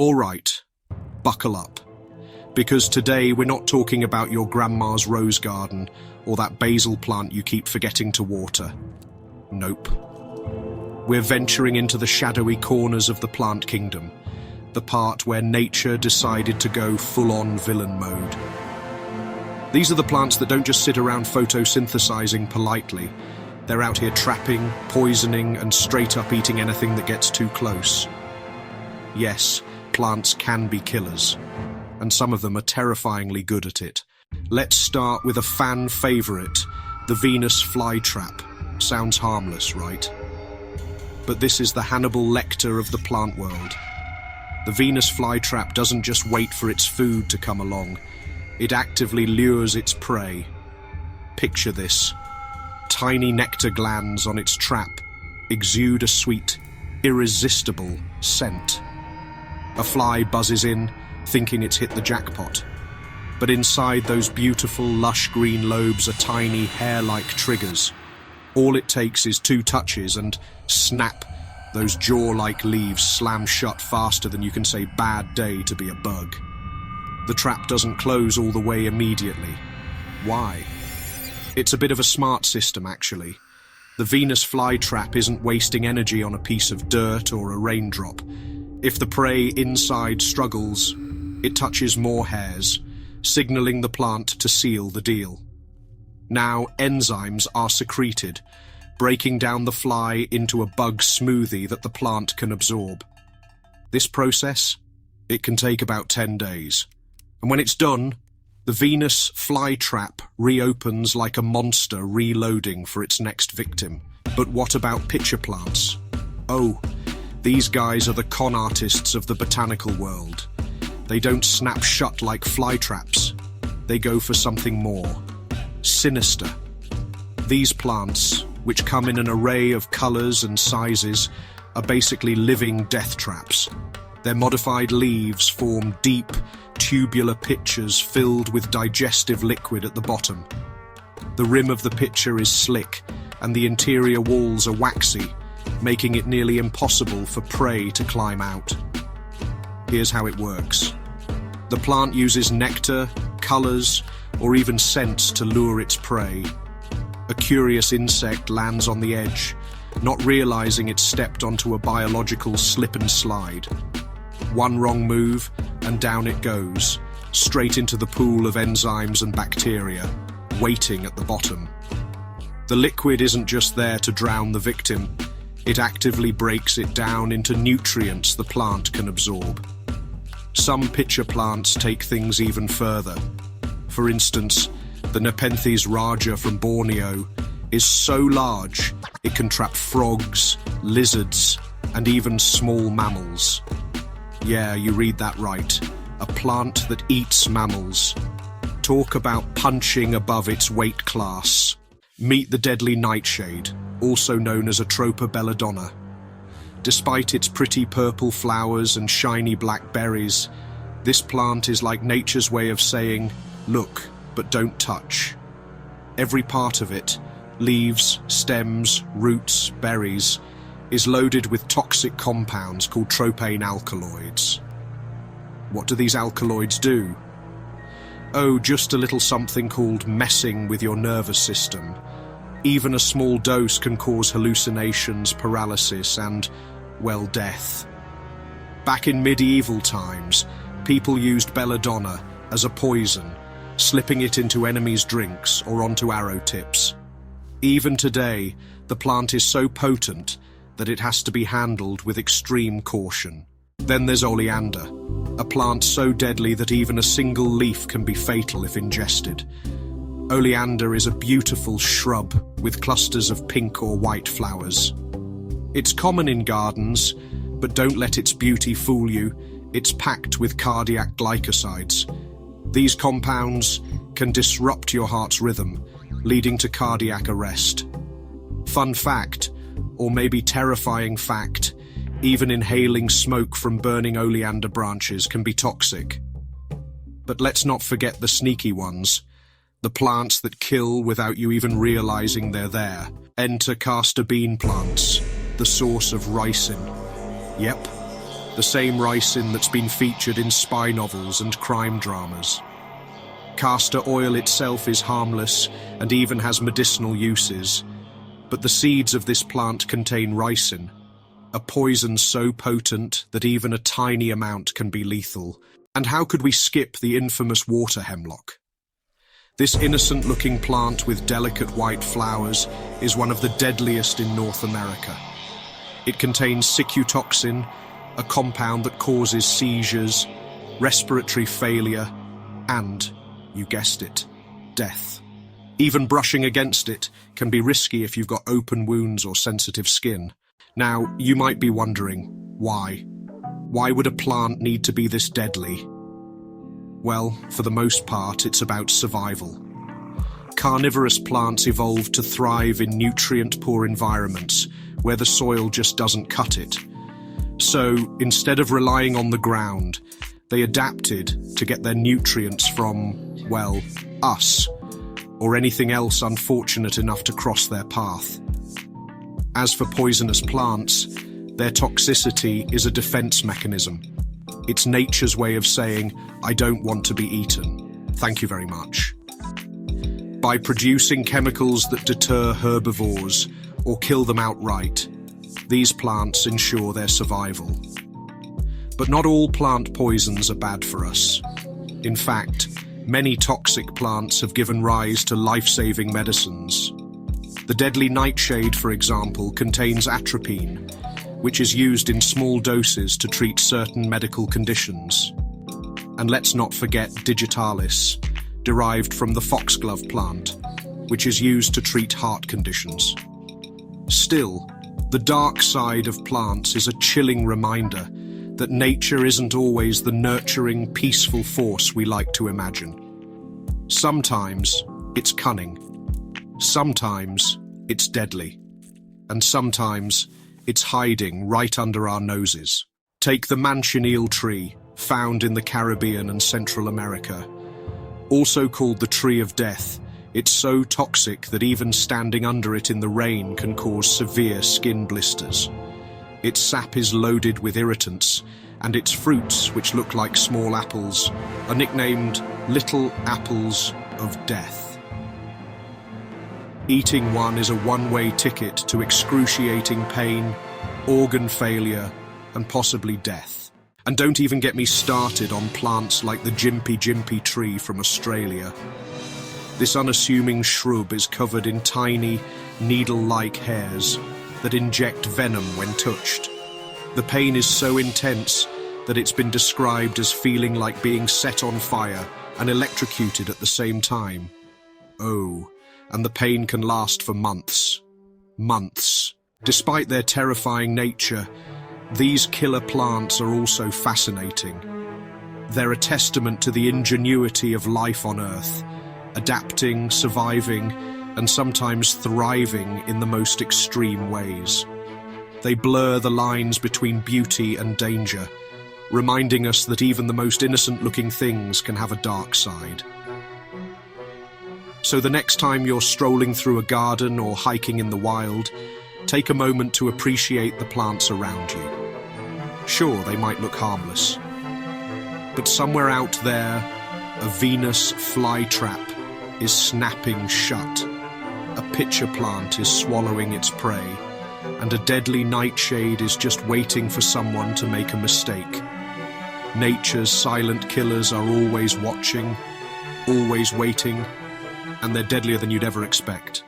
All right, buckle up. Because today we're not talking about your grandma's rose garden or that basil plant you keep forgetting to water. Nope. We're venturing into the shadowy corners of the plant kingdom, the part where nature decided to go full-on villain mode. These are the plants that don't just sit around photosynthesizing politely. They're out here trapping, poisoning, and straight up eating anything that gets too close. Yes, plants can be killers, and some of them are terrifyingly good at it. Let's start with a fan favorite, the Venus flytrap. Sounds harmless, right? But this is the Hannibal Lecter of the plant world. The Venus flytrap doesn't just wait for its food to come along. It actively lures its prey. Picture this. Tiny nectar glands on its trap exude a sweet, irresistible scent. A fly buzzes in, thinking it's hit the jackpot. But inside those beautiful, lush green lobes are tiny, hair-like triggers. All it takes is 2 touches and snap, those jaw-like leaves slam shut faster than you can say bad day to be a bug. The trap doesn't close all the way immediately. Why? It's a bit of a smart system, actually. The Venus flytrap isn't wasting energy on a piece of dirt or a raindrop. If the prey inside struggles, it touches more hairs, signaling the plant to seal the deal. Now enzymes are secreted, breaking down the fly into a bug smoothie that the plant can absorb. This process, it can take about 10 days. And when it's done, the Venus flytrap reopens like a monster reloading for its next victim. But what about pitcher plants? Oh, these guys are the con artists of the botanical world. They don't snap shut like flytraps. They go for something more. Sinister. These plants, which come in an array of colors and sizes, are basically living death traps. Their modified leaves form deep, tubular pitchers filled with digestive liquid at the bottom. The rim of the pitcher is slick, and the interior walls are waxy, making it nearly impossible for prey to climb out. Here's how it works. The plant uses nectar, colors, or even scents to lure its prey. A curious insect lands on the edge, not realizing it's stepped onto a biological slip and slide. One wrong move, and down it goes, straight into the pool of enzymes and bacteria, waiting at the bottom. The liquid isn't just there to drown the victim, it actively breaks it down into nutrients the plant can absorb. Some pitcher plants take things even further. For instance, the Nepenthes raja from Borneo is so large it can trap frogs, lizards, and even small mammals. Yeah, you read that right. A plant that eats mammals. Talk about punching above its weight class. Meet the deadly nightshade, also known as Atropa belladonna. Despite its pretty purple flowers and shiny black berries, this plant is like nature's way of saying, look, but don't touch. Every part of it, leaves, stems, roots, berries, is loaded with toxic compounds called tropane alkaloids. What do these alkaloids do? Oh, just a little something called messing with your nervous system. Even a small dose can cause hallucinations, paralysis, and, well, death. Back in medieval times, people used belladonna as a poison, slipping it into enemies' drinks or onto arrow tips. Even today, the plant is so potent that it has to be handled with extreme caution. Then there's oleander, a plant so deadly that even a single leaf can be fatal if ingested. Oleander is a beautiful shrub with clusters of pink or white flowers. It's common in gardens, but don't let its beauty fool you. It's packed with cardiac glycosides. These compounds can disrupt your heart's rhythm, leading to cardiac arrest. Fun fact, or maybe terrifying fact, even inhaling smoke from burning oleander branches can be toxic. But let's not forget the sneaky ones, the plants that kill without you even realizing they're there. Enter castor bean plants, the source of ricin. Yep, the same ricin that's been featured in spy novels and crime dramas. Castor oil itself is harmless and even has medicinal uses, but the seeds of this plant contain ricin, a poison so potent that even a tiny amount can be lethal. And how could we skip the infamous water hemlock? This innocent-looking plant with delicate white flowers is one of the deadliest in North America. It contains cicutoxin, a compound that causes seizures, respiratory failure, and, you guessed it, death. Even brushing against it can be risky if you've got open wounds or sensitive skin. Now, you might be wondering, why? Why would a plant need to be this deadly? Well, for the most part, it's about survival. Carnivorous plants evolved to thrive in nutrient-poor environments where the soil just doesn't cut it. So, instead of relying on the ground, they adapted to get their nutrients from, well, us, or anything else unfortunate enough to cross their path. As for poisonous plants, their toxicity is a defense mechanism. It's nature's way of saying, I don't want to be eaten. Thank you very much. By producing chemicals that deter herbivores or kill them outright, these plants ensure their survival. But not all plant poisons are bad for us. In fact, many toxic plants have given rise to life-saving medicines. The deadly nightshade, for example, contains atropine, which is used in small doses to treat certain medical conditions. And let's not forget digitalis, derived from the foxglove plant, which is used to treat heart conditions. Still, the dark side of plants is a chilling reminder that nature isn't always the nurturing, peaceful force we like to imagine. Sometimes it's cunning, sometimes it's deadly, and sometimes it's hiding right under our noses. Take the manchineel tree, found in the Caribbean and Central America. Also called the tree of death, it's so toxic that even standing under it in the rain can cause severe skin blisters. Its sap is loaded with irritants, and its fruits, which look like small apples, are nicknamed little apples of death. Eating one is a one-way ticket to excruciating pain, organ failure, and possibly death. And don't even get me started on plants like the jimpy tree from Australia. This unassuming shrub is covered in tiny, needle-like hairs that inject venom when touched. The pain is so intense that it's been described as feeling like being set on fire and electrocuted at the same time. Oh, and the pain can last for months. Months. Despite their terrifying nature, these killer plants are also fascinating. They're a testament to the ingenuity of life on Earth, adapting, surviving, and sometimes thriving in the most extreme ways. They blur the lines between beauty and danger, reminding us that even the most innocent-looking things can have a dark side. So the next time you're strolling through a garden or hiking in the wild, take a moment to appreciate the plants around you. Sure, they might look harmless, but somewhere out there, a Venus flytrap is snapping shut, a pitcher plant is swallowing its prey, and a deadly nightshade is just waiting for someone to make a mistake. Nature's silent killers are always watching, always waiting, and they're deadlier than you'd ever expect.